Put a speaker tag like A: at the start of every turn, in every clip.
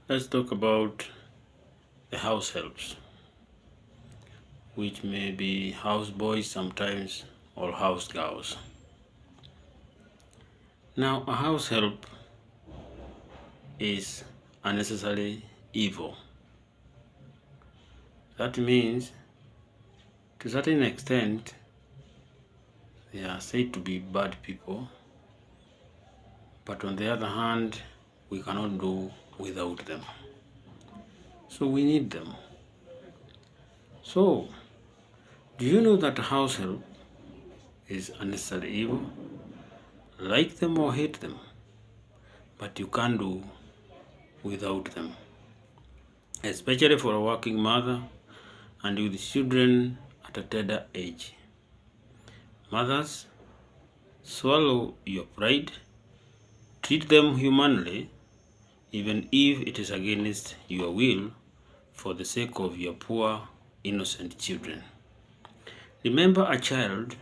A: Let's talk about the house helps, which may be house boys sometimes or house girls. Now, a house help is unnecessarily evil. That means, to a certain extent, they are said to be bad people, but on the other hand, we cannot do without them. So we need them. So, do you know that house help is unnecessary evil? Like them or hate them, but you can't do without them, especially for a working mother and with children at a tender age. Mothers, swallow your pride, treat them humanly, even if it is against your will, for the sake of your poor, innocent children. Remember, a child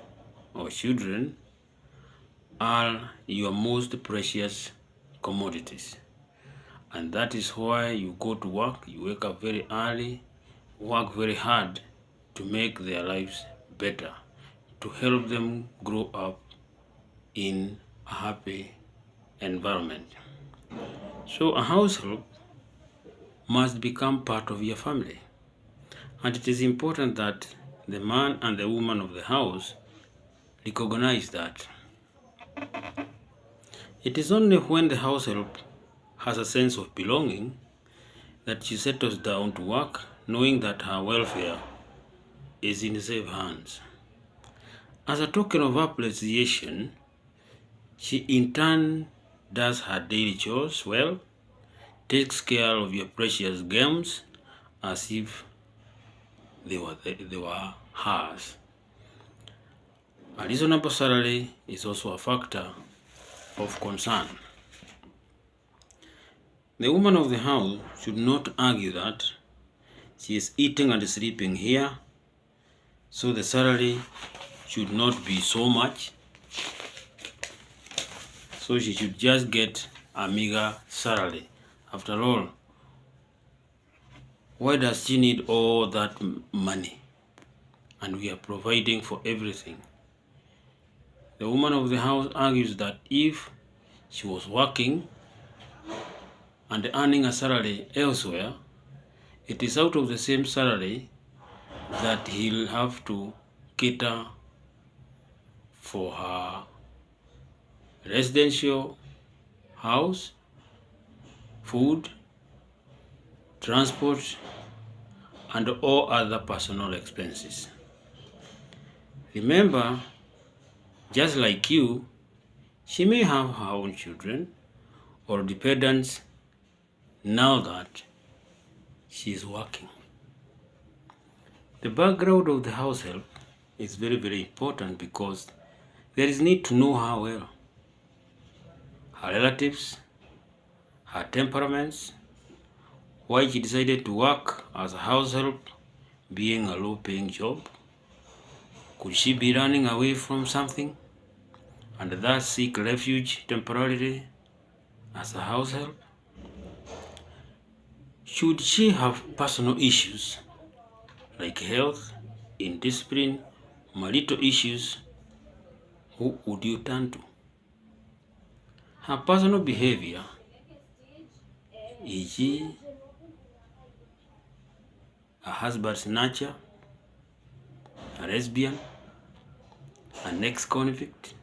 A: or children are your most precious commodities. And that is why you go to work, you wake up very early, work very hard to make their lives better, to help them grow up in a happy environment. So a household must become part of your family. And it is important that the man and the woman of the house recognize that. It is only when the household has a sense of belonging that she settles down to work, knowing that her welfare is in safe hands. As a token of appreciation, she in turn does her daily chores well, takes care of your precious gems as if they were hers. A reasonable salary is also a factor of concern. The woman of the house should not argue that she is eating and sleeping here, so the salary should not be so much. So she should just get a meager salary. After all, why does she need all that money? And we are providing for everything. The woman of the house argues that if she was working and earning a salary elsewhere, it is out of the same salary that he'll have to cater for her residential house, food, transport, and all other personal expenses. Remember, just like you, she may have her own children or dependents now that she is working. The background of the house help is very, very important because there is need to know her well, her relatives, her temperaments, why she decided to work as a house help, being a low-paying job. Could she be running away from something and thus seek refuge temporarily as a house help? Should she have personal issues like health, indiscipline, marital issues, who would you turn to? Her personal behavior, is she a husband snatcher, a lesbian, an ex-convict,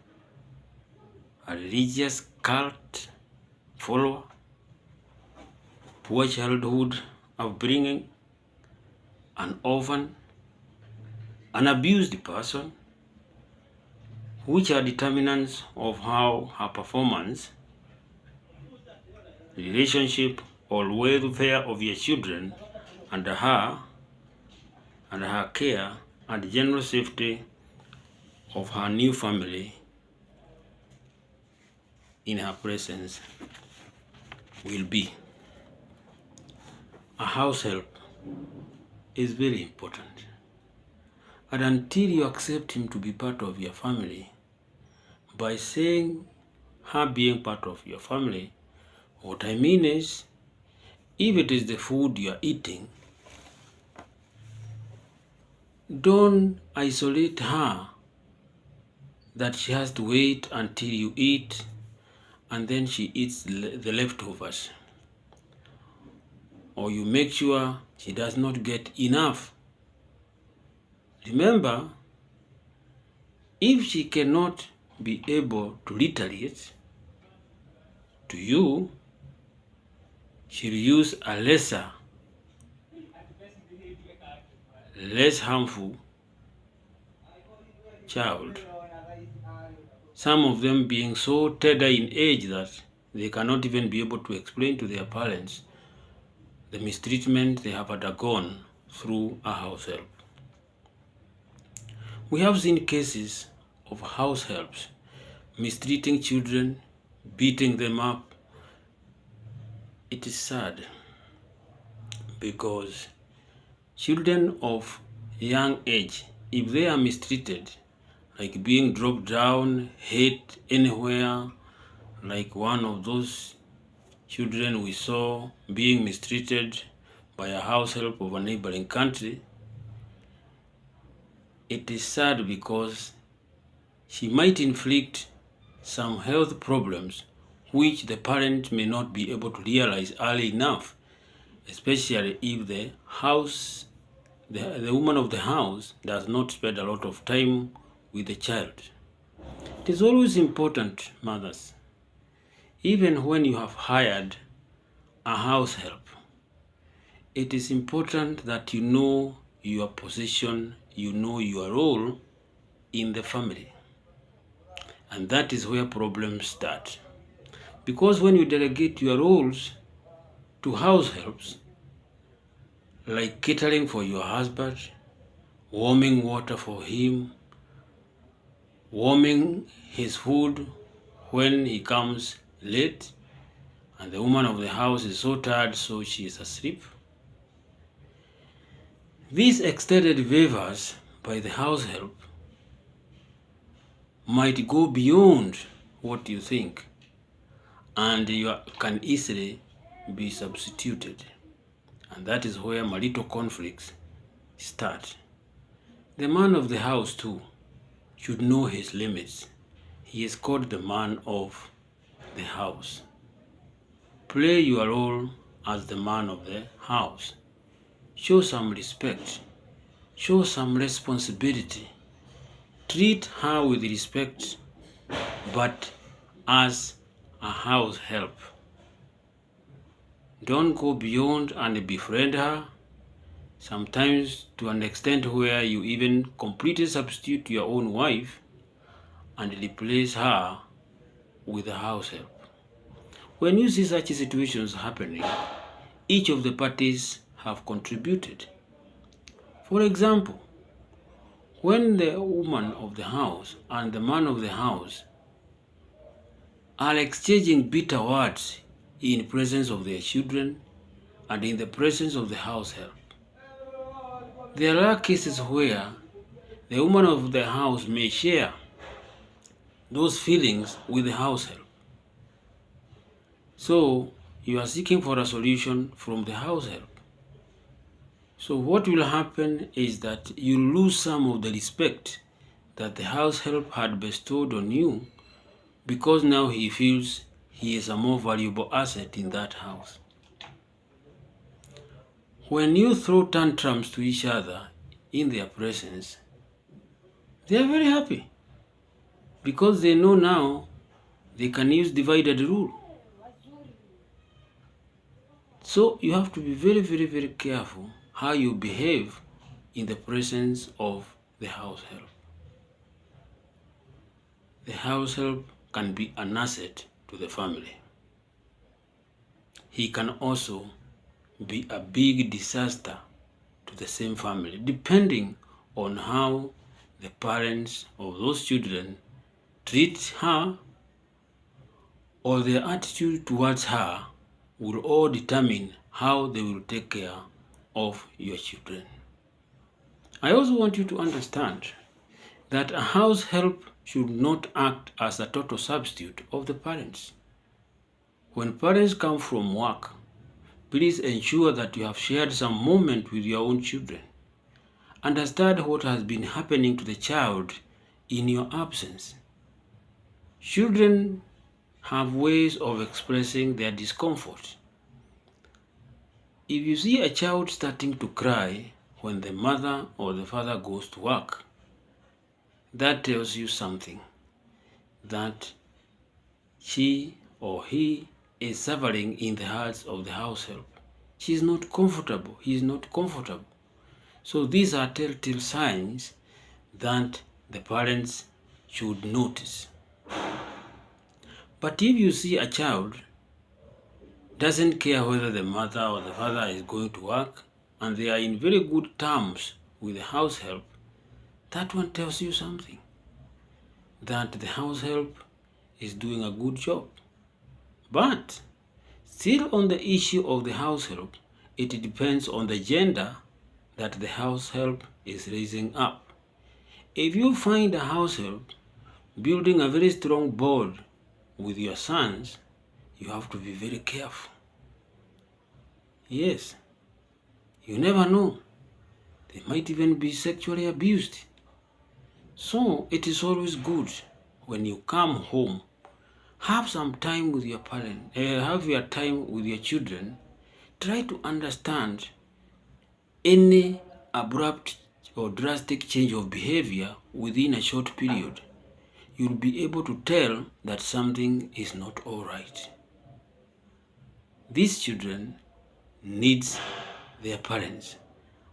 A: a religious cult follower, poor childhood upbringing, an orphan, an abused person? Which are determinants of how her performance, relationship, or welfare of your children and her care and general safety of her new family in her presence will be. A house help is very important. And until you accept him to be part of your family, by saying her being part of your family, what I mean is if it is the food you are eating, don't isolate her that she has to wait until you eat and then she eats the leftovers. Or you make sure she does not get enough. Remember, if she cannot be able to retaliate to you, she'll use a less harmful child. Some of them being so tender in age that they cannot even be able to explain to their parents the mistreatment they have undergone through a house help. We have seen cases of house helps mistreating children, beating them up. It is sad because children of young age, if they are mistreated, like being dropped down, hit anywhere, like one of those children we saw being mistreated by a house help of a neighboring country, it is sad because she might inflict some health problems which the parent may not be able to realize early enough, especially if the woman of the house does not spend a lot of time with the child. It is always important, mothers, even when you have hired a house help, it is important that you know your position, you know your role in the family. And that is where problems start. Because when you delegate your roles to house helps, like catering for your husband, warming water for him, warming his food when he comes late, and the woman of the house is so tired so she is asleep. These extended favors by the house help might go beyond what you think, and you can easily be substituted. And that is where marital conflicts start. The man of the house too should know his limits. He is called the man of the house. Play your role as the man of the house. Show some respect. Show some responsibility. Treat her with respect, but as a house help. Don't go beyond and befriend her, sometimes to an extent where you even completely substitute your own wife and replace her with a house help. When you see such situations happening, each of the parties have contributed. For example, when the woman of the house and the man of the house are exchanging bitter words in presence of their children and in the presence of the house help, there are cases where the woman of the house may share those feelings with the house help. So you are seeking for a solution from the house help. So what will happen is that you lose some of the respect that the house help had bestowed on you, because now he feels he is a more valuable asset in that house. When you throw tantrums to each other in their presence, they are very happy because they know now they can use divided rule. So you have to be very, very, very careful how you behave in the presence of the house help. The house help can be an asset to the family. He can also be a big disaster to the same family, depending on how the parents of those children treat her, or their attitude towards her will all determine how they will take care of your children. I also want you to understand that a house help should not act as a total substitute of the parents. When parents come from work, please ensure that you have shared some moment with your own children. Understand what has been happening to the child in your absence. Children have ways of expressing their discomfort. If you see a child starting to cry when the mother or the father goes to work, that tells you something, that she or he is suffering in the hearts of the household. She is not comfortable. He is not comfortable. So these are telltale signs that the parents should notice. But if you see a child doesn't care whether the mother or the father is going to work and they are in very good terms with the house help, that one tells you something, that the house help is doing a good job. But still on the issue of the house help, it depends on the gender that the house help is raising up. If you find a house help building a very strong bond with your sons, you have to be very careful. Yes, you never know. They might even be sexually abused. So it is always good when you come home, have some time with your parents, have your time with your children. Try to understand any abrupt or drastic change of behavior within a short period. You'll be able to tell that something is not all right. These children needs their parents,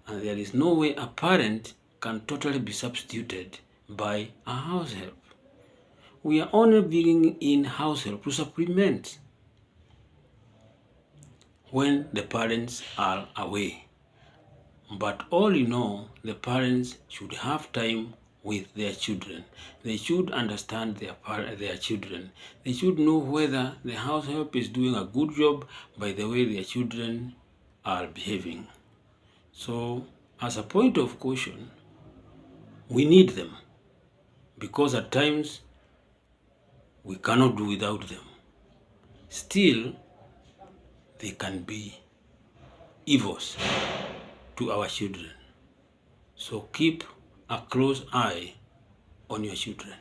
A: and there is no way a parent can totally be substituted by a house help. We are only bringing in house help to supplement when the parents are away. But all in all, the parents should have time with their children. They should understand their children. They should know whether the house help is doing a good job by the way their children are behaving. So, as a point of caution, we need them because at times we cannot do without them. Still, they can be evils to our children. So keep a close eye on your children.